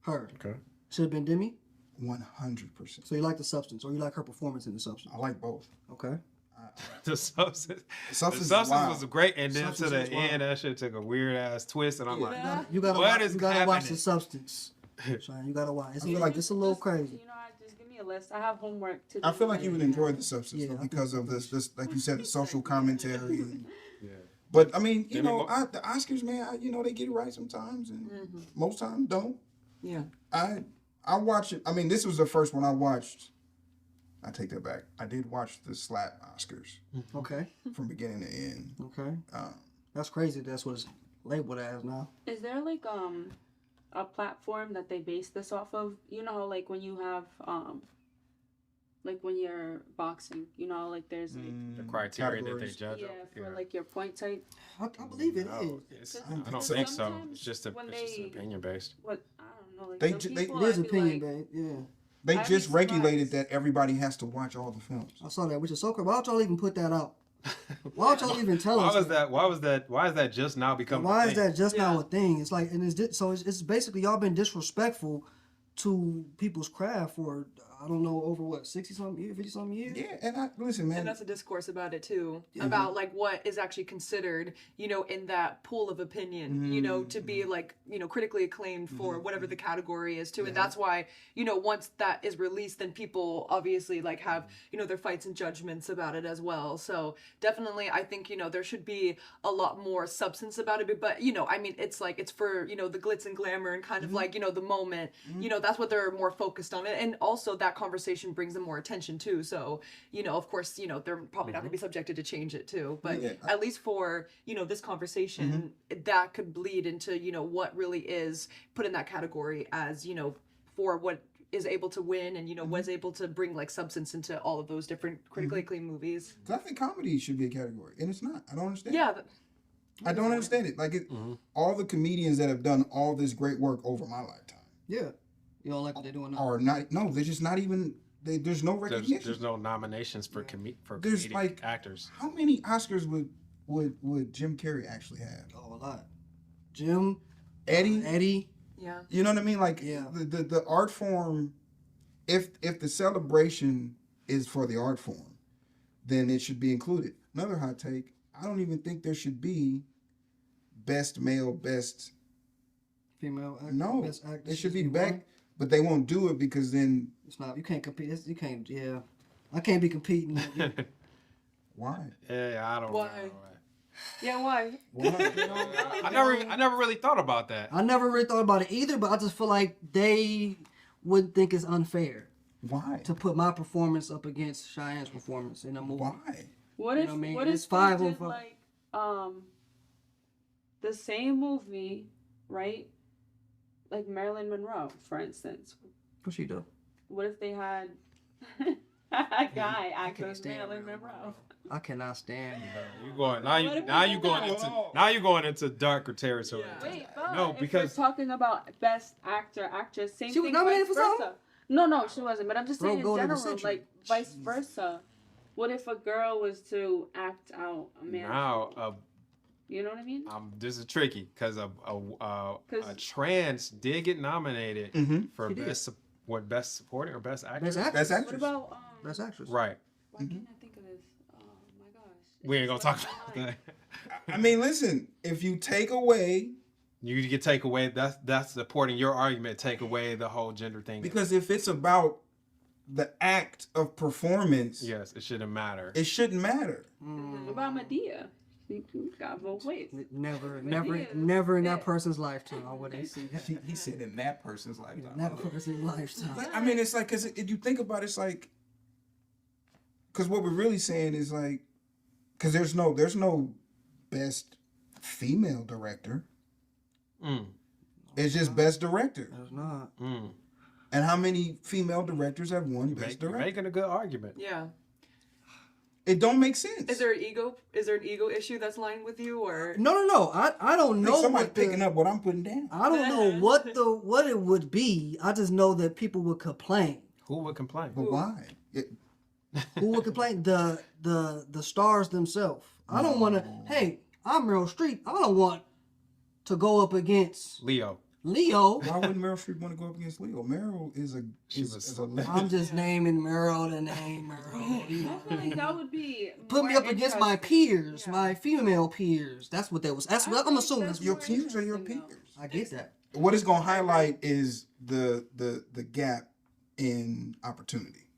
Her. Okay. Should have been Demi? 100%. So you like the substance, or you like her performance in the substance? I like both. Okay. The substance. The substance, Was great, and then Substance to is the wild. end, that shit took a weird ass twist, and I'm like, You gotta what watch, is you gotta watch the happening? substance. Sean, you gotta watch. It's, I feel like it's a little crazy. You know, just give me a list. I have homework to do. I feel like you would enjoy the substance Yeah, though, I think because of this, like you said, the social commentary. Yeah. But I mean, you Demi know, Moore. the Oscars, man, you know, they get it right sometimes, and most times don't. Yeah. I watch it. I mean, this was the first one I watched. I take that back. I did watch the Slap Oscars Okay. from beginning to end. Okay. That's crazy. That's what it's labeled as now. Is there like a platform that they base this off of? You know, like when you have like when you're boxing, you know, like there's like The criteria that they Categories. judge. for like your point type. I believe it No, is. I don't think so. Sometimes It's just when it's just they- opinion based. What I don't know. Like They some ju- they- people, It is I'd be opinion, like, babe. Yeah. They I'd just be regulated surprised. that everybody has to watch all the films. I saw that, which is so crazy. Why don't y'all even put that out? Why don't y'all even tell Why us? was that? Why is that just now becoming? Why a is thing? that just now Yeah. a thing? It's like, and it's basically y'all been disrespectful to people's craft for I don't know over what 60-something years, 50-something years. Yeah, and listen, man. And that's a discourse about it too, about like what is actually considered, you know, in that pool of opinion, you know, to be like, you know, critically acclaimed for whatever the category is too. And that's why, you know, once that is released, then people obviously like have, you know, their fights and judgments about it as well. So definitely, I think, you know, there should be a lot more substance about it. But you know, I mean, it's like, it's for, you know, the glitz and glamour and kind of like, you know, the moment, you know, that's what they're more focused on. And also that conversation brings them more attention too. So, you know, of course, you know, they're probably not gonna be subjected to change it too. But Yeah. at least for, you know, this conversation, that could bleed into, you know, what really is put in that category as, you know, for what is able to win and, you know, was able to bring like substance into all of those different critically acclaimed movies. 'Cause I think comedy should be a category, and it's not. I don't understand. Yeah. I don't understand it. Like all the comedians that have done all this great work over my lifetime Yeah. You don't like what they're doing now? are not. No, they're just not even. There's no There's, recognition. there's no nominations for for There's, comedic like- actors. How many Oscars would Jim Carrey actually have? Oh, a lot. Jim, Eddie. Yeah. You know what I mean? Like Yeah. the art form. If the celebration is for the art form, then it should be included. Another hot take. I don't even think there should be best male, best. female actor. No, best actress, it should be one. back, but they won't do it because then It's not. You can't compete. You can't. Yeah. I can't be competing. why? Yeah, I don't Why? know. Yeah, why? Why? I never really thought about that. I never really thought about it either, but I just feel like they would think it's unfair Why? to put my performance up against Cheyenne's performance in a movie. Why? What You if know what I mean? what It's if they 5 did on 5. like the same movie, right? Like Marilyn Monroe, for instance. What she do? What if they had a guy act can't as stand Marilyn Marilyn Monroe? I cannot stand her. You going now? What You if we now did you going that? into now you going into darker territory. Wait, but No, if because- we're talking about best actor, actress, same She was thing. nominated Vice for something? versa. No, she wasn't. But I'm just Throw saying in gold in the general, century. like vice versa. What if a girl was to act out a man? Now, You know what I mean? this is tricky because a 'Cause- trans did get nominated Mhm. for She did. best supporting or best actress. Best actress. Best What actress. about Best actress. Right. Why can't I think of this? Oh my gosh. We ain't gonna It's talk left about behind. that. I mean, listen. If you take away, You can take away that's supporting your argument. Take away the whole gender thing. because if it's about the act of performance, yes, it shouldn't matter. it shouldn't matter. What about Medea? You got both ways. Never in that person's lifetime. I wouldn't see that. He said in that person's lifetime. In that person's lifetime. Like, I mean, it's like, because if you think about it, it's like, because what we're really saying is like, because there's no best female director. Mm. It's just best director. It's not. Mm. And how many female directors have won best You're director? making a good argument. Yeah. It don't make sense. Is there an ego? Is there an ego issue that's lying with you, or No. I don't I know think somebody what picking up what I'm putting down. I don't know what it would be. I just know that people would complain. Who would complain? But why? Who would complain? The stars themselves. I don't want to. Hey, I'm Meryl Streep. I don't want to go up against Leo. Leo. Why wouldn't Meryl Streep want to go up against Leo? Meryl is a I'm just naming Meryl the name Meryl. You know I feel like that would be Put me more up against my interesting. peers, Yeah. my female peers. That's what that was. That's what I'm assuming. that's That's your what, more peers are your interesting, peers. I get that. What it's gonna highlight is the gap in opportunity.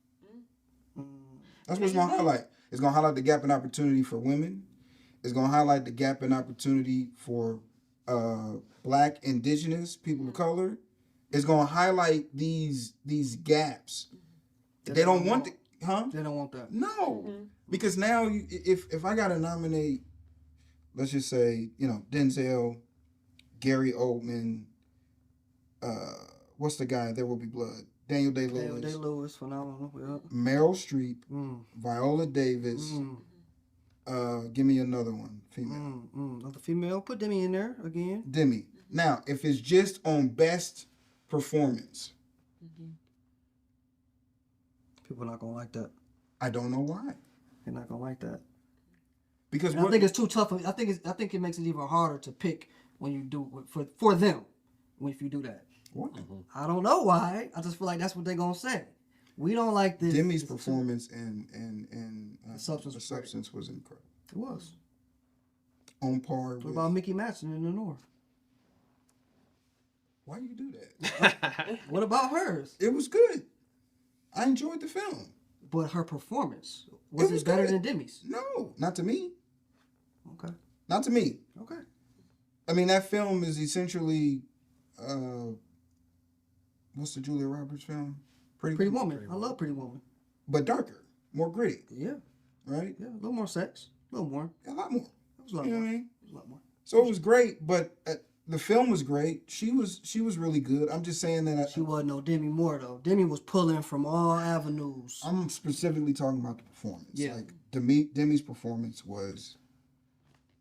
That's what it's gonna highlight. It's gonna highlight the gap in opportunity for women. It's gonna highlight the gap in opportunity for Black, Indigenous, people of color. It's gonna highlight these gaps. They don't want to, huh? They don't want that. No, because now if I gotta nominate, let's just say Denzel, Gary Oldman, what's the guy? There Will Be Blood. Daniel Day-Lewis. Day-Lewis, phenomenal. Yeah. Meryl Streep, Mm. Viola Davis. Give me another one, female. Another female. Put Demi in there again. Demi. Now, if it's just on best performance, People are not gonna like that. I don't know why. They're not gonna like that. Because And I think it's too tough. I think it makes it even harder to pick when you do for them. If you do that, what? I don't know why. I just feel like that's what they're gonna say. We don't like this. Demi's this- performance and Substance the was great. substance was incredible. It was. On par What with. about Mickey Madsen in the North? Why you do that? What about hers? It was good. I enjoyed the film. But her performance was was it better good. than Demi's? No, not to me. Okay. Not to me. Okay. I mean, that film is essentially, what's the Julia Roberts film? Pretty Woman. I love Pretty Woman. But darker, more gritty, Yeah. right? Yeah. A little more sex. A little more. A lot more. It was a lot You know more. what I mean? It was a lot more. So it was great, but the film was great. She was really good. I'm just saying that She wasn't no Demi Moore though. Demi was pulling from all avenues. I'm specifically talking about the performance. Yeah. Like Demi's performance was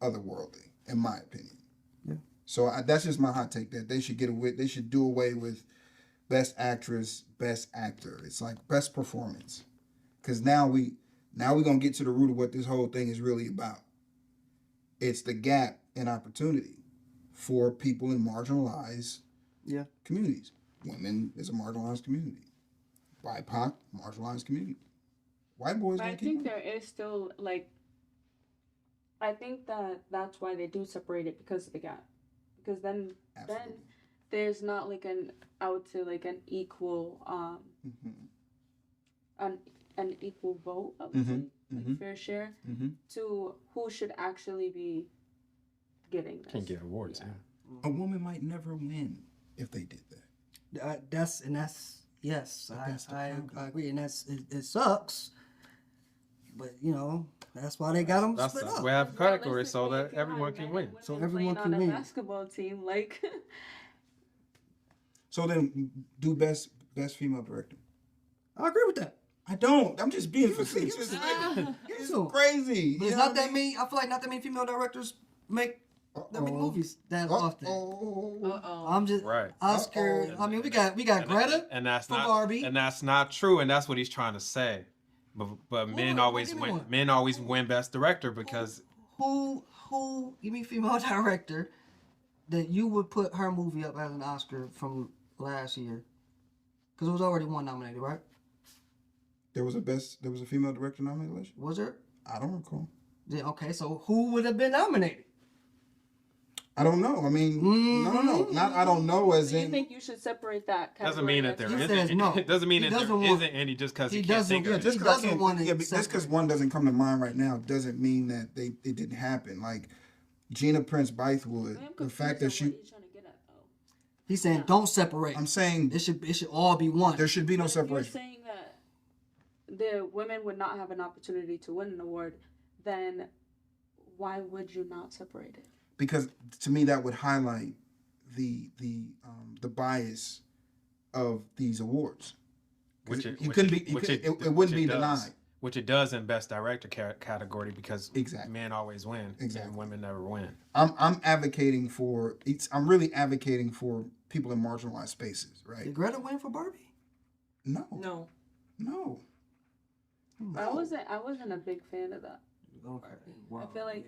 otherworldly, in my opinion. Yeah. So that's just my hot take, that they should they should do away with best actress, best actor. It's like best performance, because now we're gonna get to the root of what this whole thing is really about. It's the gap in opportunity for people in marginalized communities. Women is a marginalized community. BIPOC, marginalized community. White boys But don't I keep think there is still like. I think that's why they do separate it, because of the gap, because then Absolutely. there's not like an an equal an equal vote, I would say, like fair share to who should actually be getting this. Can't get awards. Yeah. Yeah. A woman might never win if they did that. Yes, that's the I problem. agree, and it sucks. But that's why they got them That's split the up. way I have categories so Realistically, that if you everyone had can men win. and women So everyone playing can on win. a basketball team, like So then do best female director. I agree with that. I don't. I'm just being Give it to me, facetious. give it to me. It's to 'em. crazy. But You it's know not what I that mean? many. I feel like not that many female directors make that many Uh-oh. movies that often. Uh-oh. I'm just Right. Oscar. Uh-oh. I mean, we got Greta and that's for not Barbie. and that's not true, and that's what he's trying to say. But men always give me win. one. Men always win best director because Who give me female director that you would put her movie up as an Oscar from last year? Because it was already one nominated, right? There was a female director nominated last year? Was there? I don't recall. Yeah, okay, so who would have been nominated? I don't know. I mean, no. Not I don't know as do you in. think you should separate that category? doesn't mean that there He isn't. says no. It doesn't mean He that there doesn't want- isn't any just because he he can't doesn't- think yeah, of it. just- doesn't want to just because separate. one doesn't come to mind right now doesn't mean that it didn't happen. Like Gina Prince Bythewood, the fact that she, What he's trying to get at, though. He's saying don't separate. I'm saying It should all be one. there should be no But if you're separation. saying that the women would not have an opportunity to win an award, then why would you not separate it? Because to me that would highlight the bias of these awards. It wouldn't be denied. Which it does in best director category because Exactly. men always win Exactly. and women never win. I'm advocating for I'm really advocating for people in marginalized spaces, right? Did Greta win for Barbie? No. No. I wasn't a big fan of that. Okay. I feel like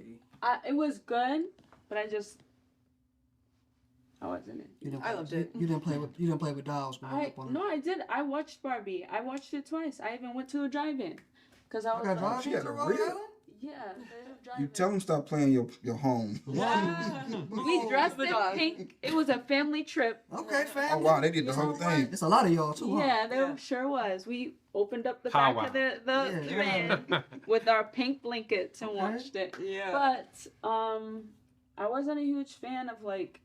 it was good, but I just I wasn't in. You didn't I loved you- it. You didn't play with dolls growing up on it. I did. I watched Barbie. I watched it twice. I even went to a drive-in. Cause I I was got like, drive She had a Rhode real- Island? yeah, they have You drive-in. tell them stop playing your home. We dressed the in dog. pink. It was a family trip. Okay, Oh family. wow, they did the You whole know thing. It's a lot of y'all too, huh? Yeah, there Yeah. sure was. We opened up the Pow back wow. of the Yeah. van with our pink blankets and Okay. watched it. Yeah. But I wasn't a huge fan of like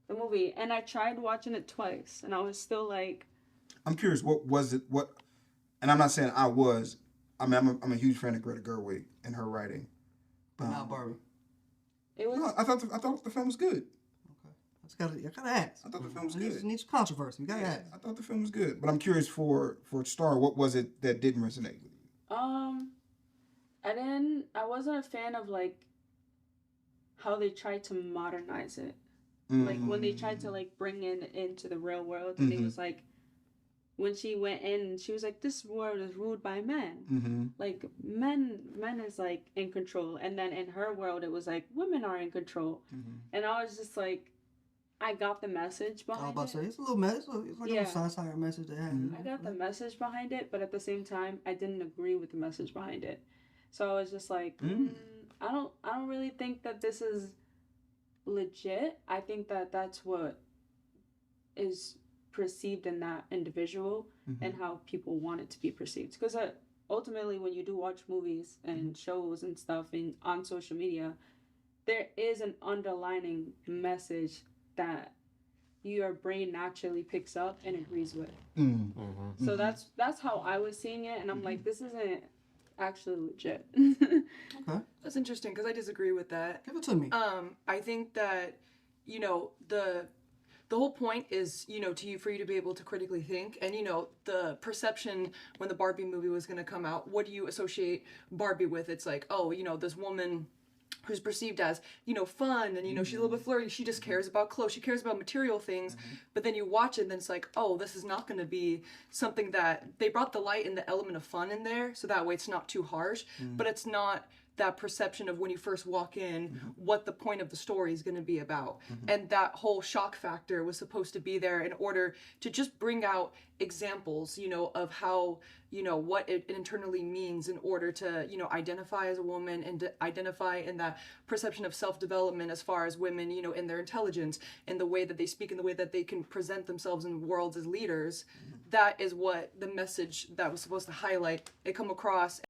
the movie, and I tried watching it twice, and I was still like, I'm curious, what was it? What? And I'm not saying I was. I mean, I'm a huge fan of Greta Gerwig and her writing. But not Barbie. it was. No, I thought the film was good. You gotta ask. I thought the film was It good. needs controversy. You gotta ask. I thought the film was good, but I'm curious for Star, what was it that didn't resonate with you? I wasn't a fan of like how they tried to modernize it. Mm-hmm. Like when they tried to like bring in into the real world, and it was like when she went in, she was like, "This world is ruled by men. Mm-hmm. Like men is like in control." And then in her world, it was like women are in control. Mm-hmm. And I was just like, I got the message I was behind about it. to say it's a little mess. It's like Yeah. a satire message they had. Mhm. I got the message behind it, but at the same time, I didn't agree with the message behind it. So I was just like, I don't really think that this is legit. I think that that's what is perceived in that individual and how people want it to be perceived. Because ultimately, when you do watch movies and shows and stuff and on social media, there is an underlining message that your brain naturally picks up and agrees with. Mm-hmm. So that's how I was seeing it, and I'm like, this isn't actually legit. Okay, That's interesting because I disagree with that. give it to me. I think that, you know, the whole point is, you know, for you to be able to critically think, and you know, the perception when the Barbie movie was going to come out, what do you associate Barbie with? It's like, oh, you know, this woman who's perceived as, you know, fun, and you know, she's a little bit flirty, she just cares about clothes, she cares about material things. But then you watch it and then it's like, oh, this is not going to be something that they brought the light and the element of fun in there, so that way it's not too harsh, but it's not that perception of when you first walk in what the point of the story is going to be about. And that whole shock factor was supposed to be there in order to just bring out examples, you know, of how, you know, what it internally means in order to, you know, identify as a woman and to identify in that perception of self-development as far as women, you know, in their intelligence, in the way that they speak, in the way that they can present themselves in worlds as leaders. That is what the message that was supposed to highlight, it come across.